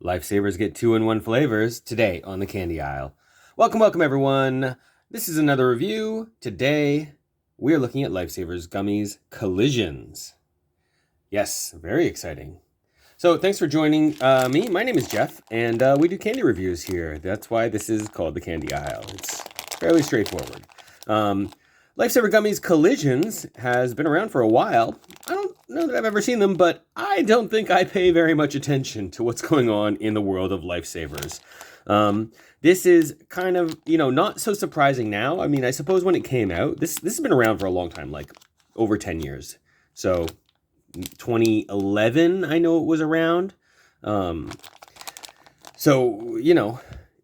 Lifesavers get 2-in-1 flavors today on the candy aisle. Welcome everyone. This is another review. Today we are looking at Lifesavers Gummies Collisions. Yes, very exciting. So thanks for joining me. My name is Jeff, and we do candy reviews here. That's why this is called the candy aisle. It's fairly straightforward. Lifesaver Gummies Collisions has been around for a while. I don't know that I've ever seen them, but I don't think I pay very much attention to what's going on in the world of Lifesavers. This is kind of, not so surprising now. I mean, I suppose when it came out, this has been around for a long time, like over 10 years. So 2011, I know it was around.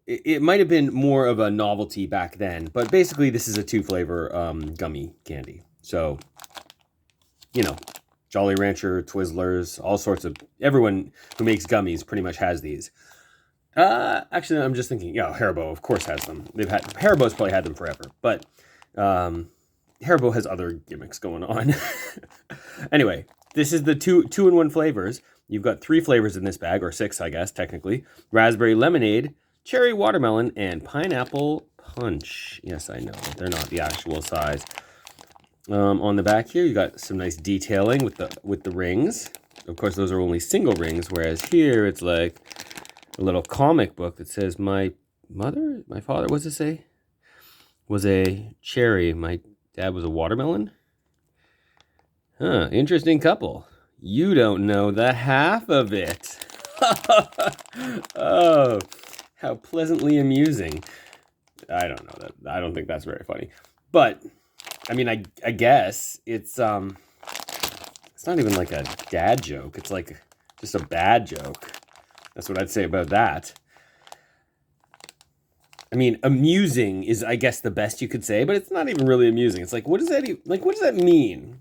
It might have been more of a novelty back then, but basically this is a 2-flavor gummy candy. So, Jolly Rancher, Twizzlers, all sorts of, everyone who makes gummies pretty much has these. Actually, I'm just thinking, Haribo, of course, has them. Haribo's probably had them forever, but Haribo has other gimmicks going on. Anyway, this is the two-in-one flavors. You've got 3 flavors in this bag, or 6, I guess, technically. Raspberry lemonade, cherry watermelon, and pineapple punch. Yes, I know, they're not the actual size. On the back here, you got some nice detailing with the rings. Of course, those are only single rings, whereas here it's like a little comic book that says, my father, what's it say? Was a cherry. My dad was a watermelon. Huh, interesting couple. You don't know the half of it. Oh, how pleasantly amusing. I don't know that. I don't think that's very funny. But, I mean, I guess it's not even like a dad joke. It's like just a bad joke. That's what I'd say about that. I mean, amusing is, I guess, the best you could say, but it's not even really amusing. It's like, what does that mean?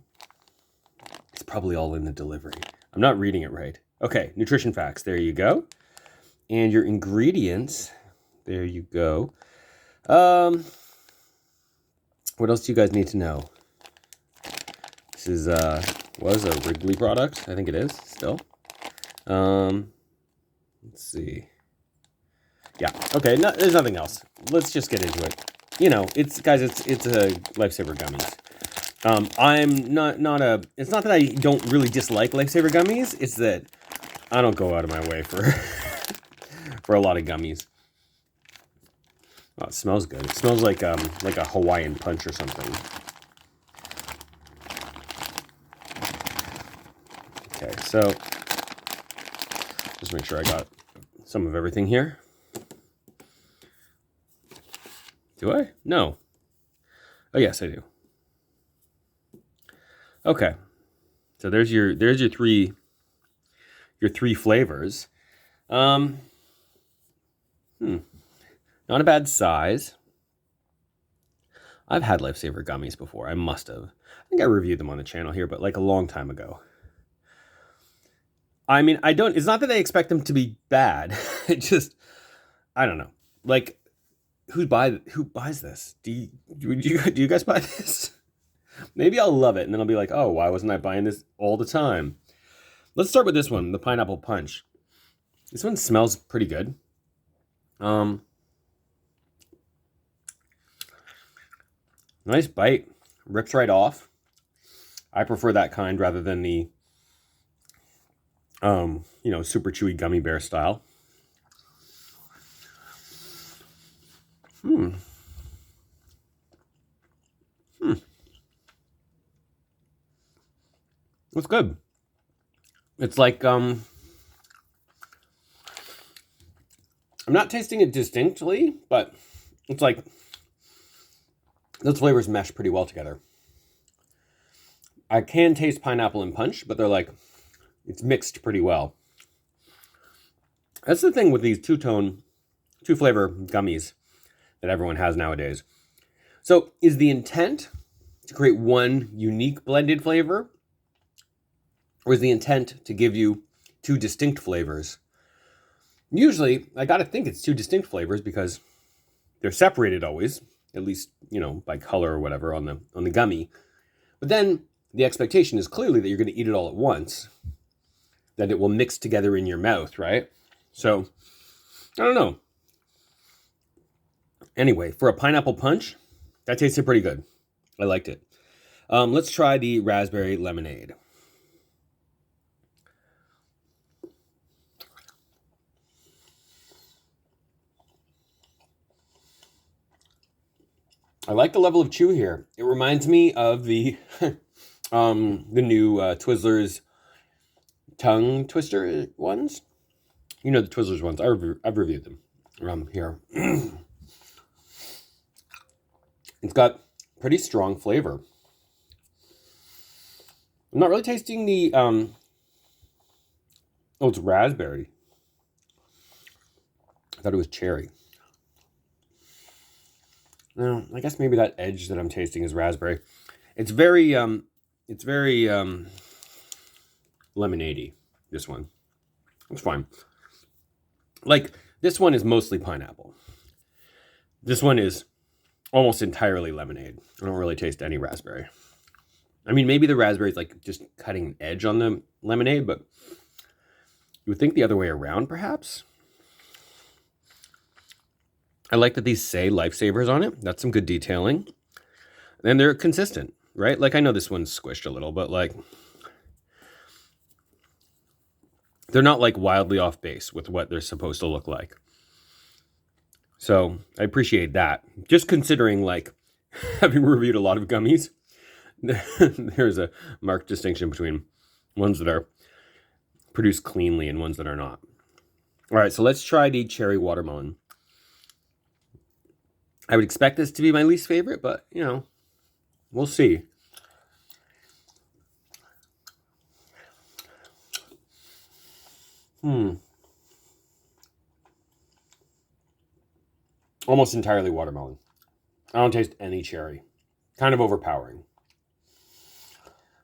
It's probably all in the delivery. I'm not reading it right. Okay, nutrition facts. There you go. And your ingredients. There you go. What else do you guys need to know? This is was a Wrigley product. I think it is still. Let's see. Yeah. Okay. No, there's nothing else. Let's just get into it. It's a Lifesaver Gummies. I'm not a. It's not that I don't really dislike Lifesaver Gummies. It's that I don't go out of my way for for a lot of gummies. Oh, it smells good. It smells like a Hawaiian punch or something. Okay, so just make sure I got some of everything here. Do I? No. Oh yes, I do. Okay. So there's your 3 flavors. Not a bad size. I've had Lifesaver Gummies before. I must have. I think I reviewed them on the channel here, but like a long time ago. I mean, it's not that I expect them to be bad. I don't know. Like, who buys this? Do you guys buy this? Maybe I'll love it, and then I'll be like, oh, why wasn't I buying this all the time? Let's start with this one, the pineapple punch. This one smells pretty good. Nice bite. Rips right off. I prefer that kind rather than the, super chewy gummy bear style. It's good. It's like, I'm not tasting it distinctly, but it's like those flavors mesh pretty well together. I can taste pineapple and punch, but it's mixed pretty well. That's the thing with these 2-flavor gummies that everyone has nowadays. So is the intent to create one unique blended flavor? Or is the intent to give you 2 distinct flavors? Usually, I gotta think it's 2 distinct flavors because they're separated always, at least, by color or whatever on the gummy. But then the expectation is clearly that you're going to eat it all at once, that it will mix together in your mouth, right? So, I don't know. Anyway, for a pineapple punch, that tasted pretty good. I liked it. Let's try the raspberry lemonade. I like the level of chew here. It reminds me of the new Twizzlers tongue twister ones. You know the Twizzlers ones. I've reviewed them around here. It's got pretty strong flavor. I'm not really tasting the oh, it's raspberry. I thought it was cherry. No, I guess maybe that edge that I'm tasting is raspberry. It's very lemonade-y, this one. It's fine. Like, this one is mostly pineapple. This one is almost entirely lemonade. I don't really taste any raspberry. I mean, maybe the raspberry is like just cutting an edge on the lemonade, but you would think the other way around, perhaps. I like that these say Lifesavers on it. That's some good detailing. And they're consistent, right? Like, I know this one's squished a little, but like, they're not like wildly off base with what they're supposed to look like. So I appreciate that. Just considering, like, having reviewed a lot of gummies, there's a marked distinction between ones that are produced cleanly and ones that are not. All right, so let's try the cherry watermelon. I would expect this to be my least favorite, but, you know, we'll see. Almost entirely watermelon. I don't taste any cherry. Kind of overpowering.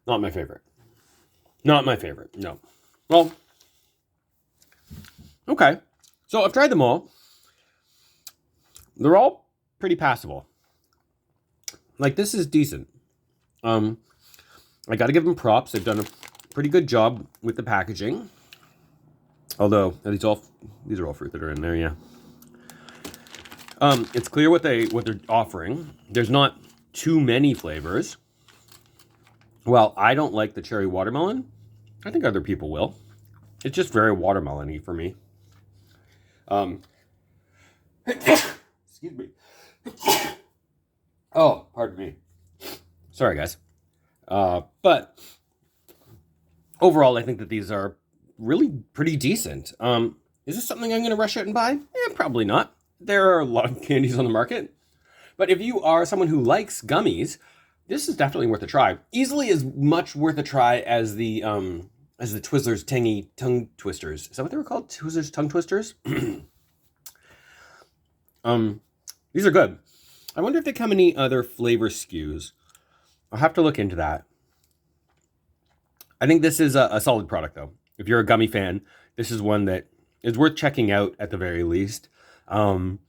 Not my favorite. Not my favorite, no. Well, okay. So I've tried them all. They're all pretty passable. Like, this is decent. I got to give them props. They've done a pretty good job with the packaging. Although, these are all fruit that are in there, yeah. It's clear what they're offering. There's not too many flavors. Well, I don't like the cherry watermelon. I think other people will. It's just very watermelon-y for me. Excuse me. Oh, pardon me. Sorry, guys. But overall, I think that these are really pretty decent. Is this something I'm going to rush out and buy? Probably not. There are a lot of candies on the market. But if you are someone who likes gummies, this is definitely worth a try. Easily as much worth a try as the Twizzlers Tangy Tongue Twisters. Is that what they were called? Twizzlers Tongue Twisters? These are good. I wonder if they come in any other flavor SKUs. I'll have to look into that. I think this is a solid product, though. If you're a gummy fan, this is one that is worth checking out at the very least. And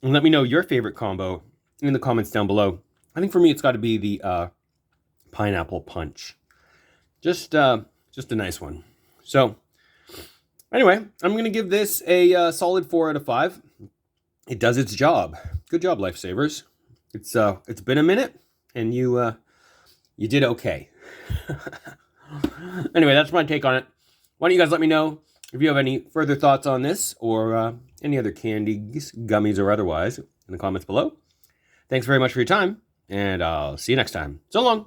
let me know your favorite combo in the comments down below. I think for me, it's got to be the pineapple punch. Just a nice one. So anyway, I'm going to give this a solid 4 out of 5. It does its job. Good job, Lifesavers. It's been a minute, and you did okay. Anyway, that's my take on it. Why don't you guys let me know if you have any further thoughts on this or any other candies, gummies, or otherwise in the comments below. Thanks very much for your time, and I'll see you next time. So long.